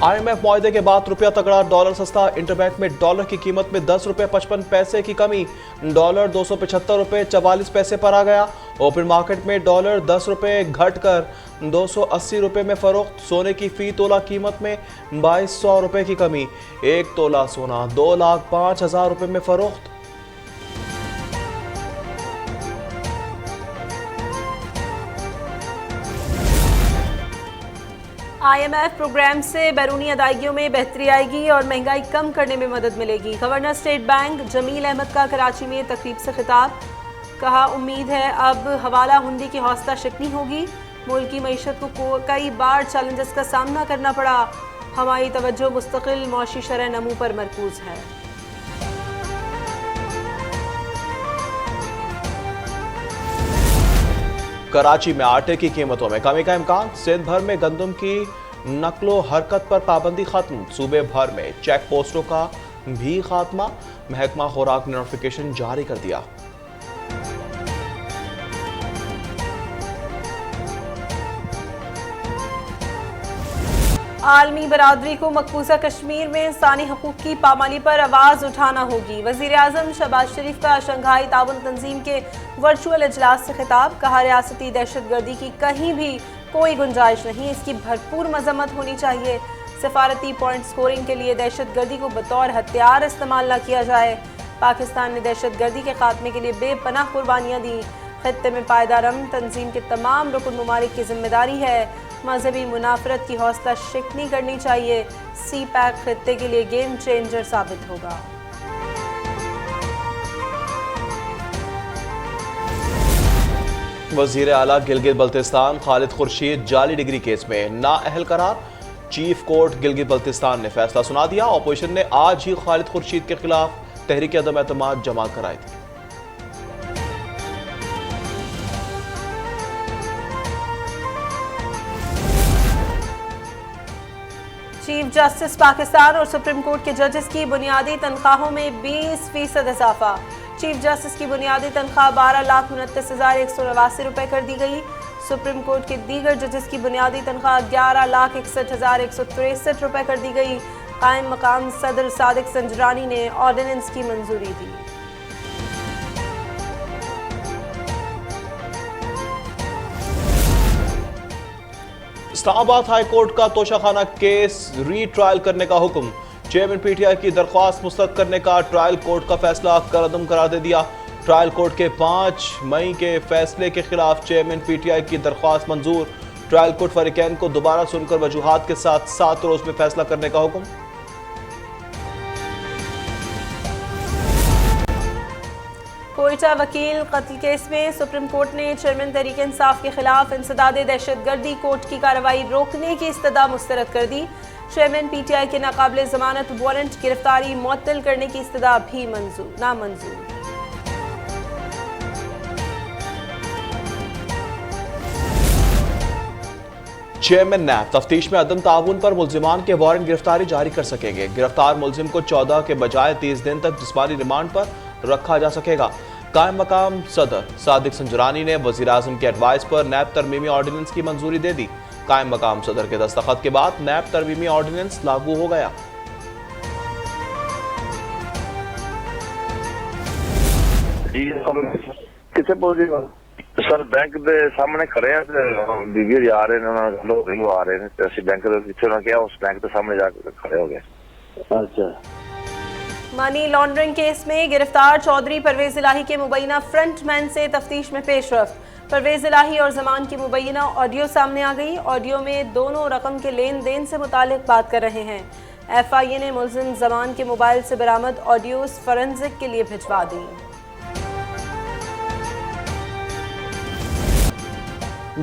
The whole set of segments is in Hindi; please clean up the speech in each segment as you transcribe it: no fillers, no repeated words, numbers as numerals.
IMF मुआहदे के बाद रुपया तगड़ा, डॉलर सस्ता। इंटरबैंक में डॉलर की कीमत में 10 रुपये 55 पैसे की कमी, डॉलर 275 रुपये 44 पैसे पर आ गया। ओपन मार्केट में डॉलर 10 रुपये घटकर 280 रुपये में फरोख्त। सोने की फी तोला कीमत में 2200 रुपये की कमी, एक तोला सोना 2,05,000 रुपये में फरोख्त। IMF प्रोग्राम से बैरूनी अदायगियों में बेहतरी आएगी और महंगाई कम करने में मदद मिलेगी। Governor state bank Jameel Ahmad का कराची में तकरीब से खिताब, कहा उम्मीद है अब हवाला हुंडी की हौसला शिकनी होगी। मुल्क की मईशत को कई बार चैलेंजेस का सामना करना पड़ा, हमारी तवज्जो मुस्तकिल मौशी शरह नमू पर मरकूज है। कराची में आटे की कीमतों में कमी का इम्कान, सिंध भर में गंदम की नकलो हरकत पर पाबंदी खत्म। सूबे भर में चेक पोस्टों का भी खात्मा, महकमा खुराक ने नोटिफिकेशन जारी कर दिया। आलमी बरादरी को मकबूजा कश्मीर में इंसानी हकूक की पामाली पर आवाज़ उठाना होगी। वज़ीर आज़म शहबाज शरीफ का शंघाई ताउन तंजीम के वर्चुअल इजलास से खिताब, कहा रियासती दहशत गर्दी की कहीं भी कोई गुंजाइश नहीं, इसकी भरपूर मजम्मत होनी चाहिए। सफारती पॉइंट स्कोरिंग के लिए दहशत गर्दी को बतौर हथियार इस्तेमाल न किया जाए। पाकिस्तान ने दहशत गर्दी के खात्मे के लिए बेपनाह कुर्बानियाँ दी। खत्ते में पायदार अमन तंजीम के तमाम रुकन ममालिक की जिम्मेदारी है। मजहबी मुनाफरत की हौसला शिकनी करनी चाहिए। सी पैक खत्ते के लिए गेम चेंजर साबित होगा। वजीर आला गिलगित बल्तिस्तान खालिद खुर्शीद जाली डिग्री केस में नाअहल करार, चीफ कोर्ट गिलगित बल्तिस्तान ने फैसला सुना दिया। ऑपोजिशन ने आज ही खालिद खुर्शीद के खिलाफ तहरीक अदम एतमाद जमा कराई थी। चीफ जस्टिस पाकिस्तान और सुप्रीम कोर्ट के जजेस की बुनियादी तनख्वाहों में 20% इजाफा। चीफ जस्टिस की बुनियादी तनख्वाह 12,29,189 रुपये कर दी गई। सुप्रीम कोर्ट के दीगर जजेस की बुनियादी तनख्वाह 11,61,163 रुपये कर दी गई। कायम मकाम सदर सादिक संजरानी ने ऑर्डिनेंस की मंजूरी दी। इस्लामाबाद हाई कोर्ट का तोशाखाना केस री ट्रायल करने का हुक्म, चेयरमैन PTI की दरख्वास्त मुस्तरद करने का ट्रायल कोर्ट का फैसला कलअदम करार दे दिया। ट्रायल कोर्ट के 5 मई के फैसले के खिलाफ चेयरमैन PTI की दरख्वास्त मंजूर। ट्रायल कोर्ट फरीकैन को दोबारा सुनकर वजूहात के साथ 7 रोज में फैसला करने का हुक्म। कोयटा वकील कत्ल केस में सुप्रीम कोर्ट ने चेयरमैन तहरीक इंसाफ के खिलाफ इंसदाद दहशतगर्दी कोर्ट की कार्रवाई रोकने की इस्तदा मुस्तरद कर दी। चेयरमैन PTI के नाकाबिले जमानत वारंट गिरफ्तारी मुअत्तल करने की इस्तदा भी नामंजूर। चेयरमैन नैब तफ्तीश में अदम ताउन पर मुल्जिमान के वारंट गिरफ्तारी जारी कर सकेंगे। गिरफ्तार मुल्जिम को 14 के बजाय 30 दिन तक जिस्मानी रिमांड पर रखा जा सकेगा। कायम मकाम सदर सादिक संजरानी ने वजीर आजम के एडवाइस पर नैब तरमीमी ऑर्डिनेंस की मंजूरी दे दी। कायम मकाम सदर के दस्तखत के बाद नैब तरमीमी ऑर्डिनेंस लागू हो गया। किसे बोल सर बैंक के सामने खड़े हैं, बीवी आ रहे हैं, आ रहे हैं, बैंक क्या उस बैंक के सामने जाकर खड़े हो गए। अच्छा। मनी लॉन्ड्रिंग केस में गिरफ्तार चौधरी परवेज इलाही के मुबैना फ्रंटमैन से तफ्तीश में पेशरफ्त। परवेज इलाही और जमान की मुबैना ऑडियो सामने आ गई। ऑडियो में दोनों रकम के लेन देन से मुतालिक बात कर रहे हैं। FIA ने मुल्जिम जमान के मोबाइल से बरामद ऑडियोज फॉरेंसिक के लिए भिजवा दी।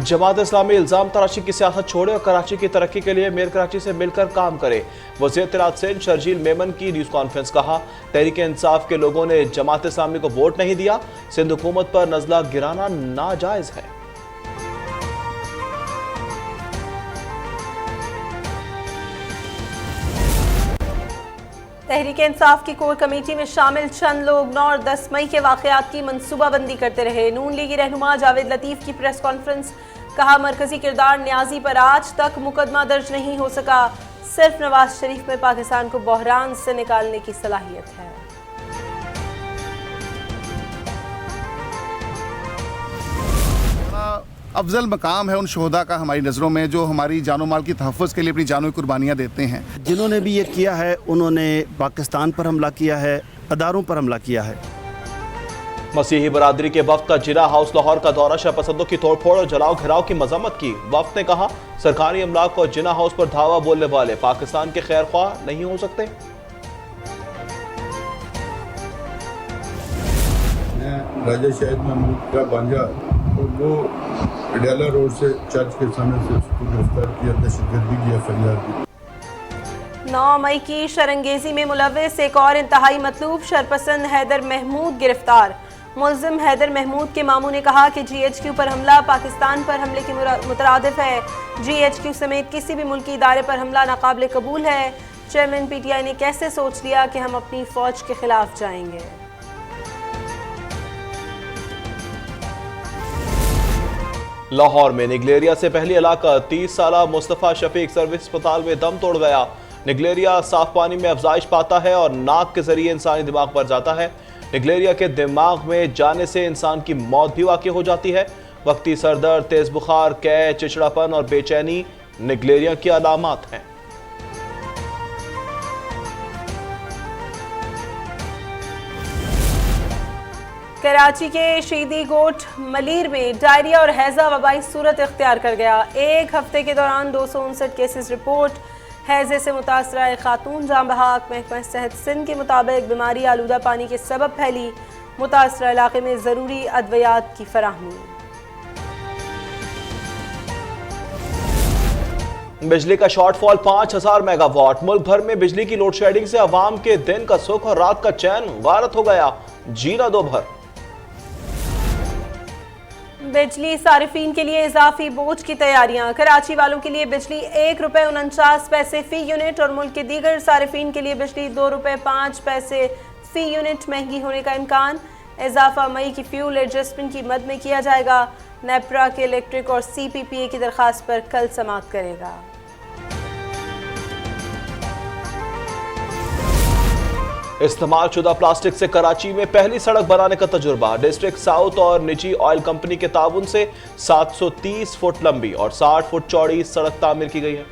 जमात इस्लामी इल्जाम तराशी की सियासत छोड़े और कराची की तरक्की के लिए मेयर कराची से मिलकर काम करे। वज़ीर इत्तलात सिंध शर्जील मेमन की न्यूज़ कॉन्फ्रेंस, कहा तहरीक इंसाफ के लोगों ने जमात इस्लामी को वोट नहीं दिया, सिंध हुकूमत पर नजला गिराना नाजायज है। तहरीक इंसाफ की कोर कमेटी में शामिल चंद लोग 9 और 10 मई के वाकयात की मनसूबाबंदी करते रहे। नून लीगी रहनुमा जावेद लतीफ की प्रेस कॉन्फ्रेंस, कहा मरकजी किरदार न्याजी पर आज तक मुकदमा दर्ज नहीं हो सका। सिर्फ नवाज शरीफ में पाकिस्तान को बहरान से निकालने की सलाहियत है। अफजल मकाम है उन शोहदा का हमारी नज़रों में जो हमारी जानो माल की तहफ़्फ़ुज़ के लिए अपनी जानों की कुर्बानियाँ देते हैं। जिन्होंने भी ये किया है उन्होंने पाकिस्तान पर हमला किया है, अदारों पर हमला किया है। मसीही बरादरी के वफ्द का जिना हाउस लाहौर का दौरा, शहपसंदों की तोड़फोड़ और जलाओ घिराव की मजम्मत की। वफ्द ने कहा सरकारी अमलाक और जिना हाउस पर धावा बोलने वाले पाकिस्तान के खैर ख्वाह नहीं हो सकते। राजा शाहिद महमूद का भांजा और वो पटियाला रोड से चर्च के सामने से उसको गिरफ्तार किया, दहशतगर्दी की एफआईआर दी। 9 मई की शरंगेजी में मुलव्विस एक और इंतहाई मतलूब शरपसंद हैदर महमूद गिरफ्तार। मुल्जिम हैदर महमूद के मामू ने कहा कि GHQ पर हमला पाकिस्तान पर हमले के मुतरादिफ है। GHQ समेत किसी भी मुल्की इदारे पर हमला नाकाबिल कबूल है। चेयरमैन PTI ने कैसे सोच लिया कि हम अपनी फौज के खिलाफ जाएंगे। लाहौर में निगलेरिया से पहली हलाकत, 30 साला मुस्तफ़ा शफीक सर्विस अस्पताल में दम तोड़ गया। निगलेरिया साफ पानी में अफजाइश पाता है और नाक के जरिए इंसानी दिमाग पर जाता है। निगलेरिया के दिमाग में जाने से इंसान की मौत भी वाक़ई हो जाती है। वक्ती सरदर्द, तेज बुखार, कै, चिड़चिड़ापन और बेचैनी निगलेरिया की अलामात हैं। कराची के शीदी गोट मलीर में डायरिया और हैजा वबाई सूरत इख्तियार कर गया। एक हफ्ते के दौरान 259 केसेस रिपोर्ट। हैजे से मुतासरा एक खातून जाँ बहाक। महकमा सेहत सिंध के मुताबिक बीमारी आलूदा पानी के सबब फैली। मुतासरा इलाके में ज़रूरी अद्वियात की फराहमी। बिजली का शॉर्टफॉल 5000 मेगावाट। मुल्क भर में बिजली की लोड शेडिंग से अवाम के दिन का सुख और रात का चैन गारत हो गया। जीना दो भर। बिजली सारिफीन के लिए इजाफी बोझ की तैयारियां। कराची वालों के लिए बिजली ₹1.49 फी यूनिट और मुल्क के दीगर सारिफीन के लिए बिजली ₹2.05 फी यूनिट महंगी होने का इम्कान। इजाफा मई की फ्यूल एडजस्टमेंट की मद में किया जाएगा। नेपरा के इलेक्ट्रिक और CPPA की दरखास्त पर कल समाअत करेगा। इस्तेमाल शुदा प्लास्टिक से कराची में पहली सड़क बनाने का तजुर्बा। डिस्ट्रिक्ट साउथ और निजी ऑयल कंपनी के ताउन से 730 फुट लंबी और 60 फुट चौड़ी सड़क तामीर की गई है।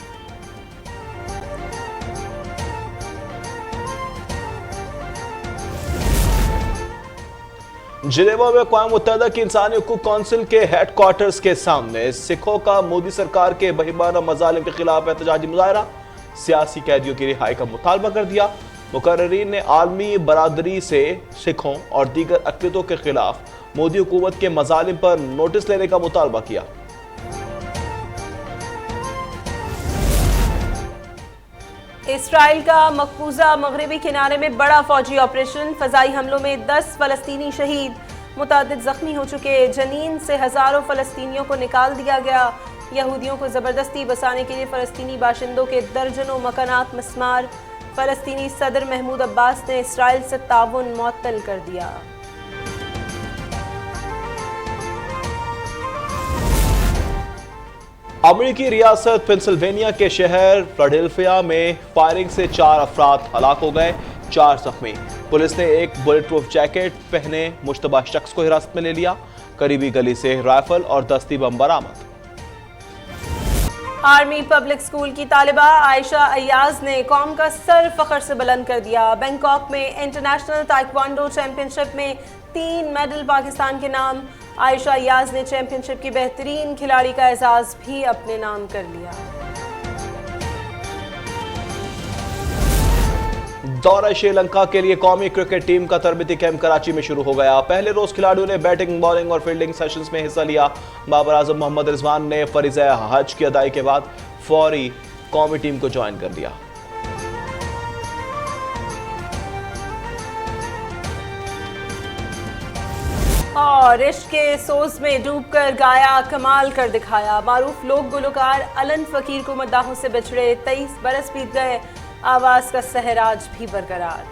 जिनेवा में अक़वाम मुत्तहिदा की इंसानी हुकूक कौंसिल के हेडक्वार्टर्स के सामने सिखों का मोदी सरकार के बहिमाना मज़ालिम के खिलाफ एहतजाजी मुजाहरा। सियासी कैदियों की रिहाई का मुतालबा कर दिया। मुकर्रीन ने आलमी बरादरी से सिखों और दीगर अक़लियतों के खिलाफ मोदी हुकूमत के मज़ालिम पर नोटिस लेने का मुतालबा किया। इसराइल का मकबूजा मगरबी किनारे में बड़ा फौजी ऑपरेशन। फ़ज़ाई हमलों में 10 फ़लस्तीनी शहीद, मुतादिद ज़ख्मी हो चुके। जनीन से हज़ारों फ़लस्तीनियों को निकाल दिया गया। यहूदियों को ज़बरदस्ती बसाने के लिए फ़लस्तीनी बाशिंदों के दर्जनों मकानात मस्मार। फ़लस्तीनी सदर महमूद अब्बास ने इसराइल से ताउन मुअत्तल कर दिया। अमेरिकी रियासत पेंसिल्वेनिया के शहर फिलाडेल्फिया में फायरिंग से 4 अफराद हलाक हो गए, 4 जख्मी। पुलिस ने एक बुलेट प्रूफ जैकेट पहने मुश्तबा शख्स को हिरासत में ले लिया। करीबी गली से राइफल और दस्ती बम बरामद। आर्मी पब्लिक स्कूल की तालिबा आयशा अय्याज ने कौम का सर फख्र से बुलंद कर दिया। बैंकॉक में इंटरनेशनल ताइक्वांडो चैंपियनशिप में 3 मेडल पाकिस्तान के नाम। आयशा अय्याज ने चैंपियनशिप की बेहतरीन खिलाड़ी का एजाज भी अपने नाम कर लिया। दौरा श्रीलंका के लिए कौमी क्रिकेट टीम का तरबती कैंप कराची में शुरू हो गया। पहले रोज खिलाड़ियों ने बैटिंग, बॉलिंग और फील्डिंग सेशंस में हिस्सा लिया। बाबर आजम मोहम्मद रिजवान ने फरीज़े हज की अदाई के बाद फौरी कौमी टीम को ज्वाइन कर दिया। और इश्क के सोज में डूबकर गाया, कमाल कर दिखाया। मारूफ लोक गुलकार अलन फकीर को मद्दाहों से बिछड़े 23 बरस बीत गए। आवाज का सहराज भी बरकरार।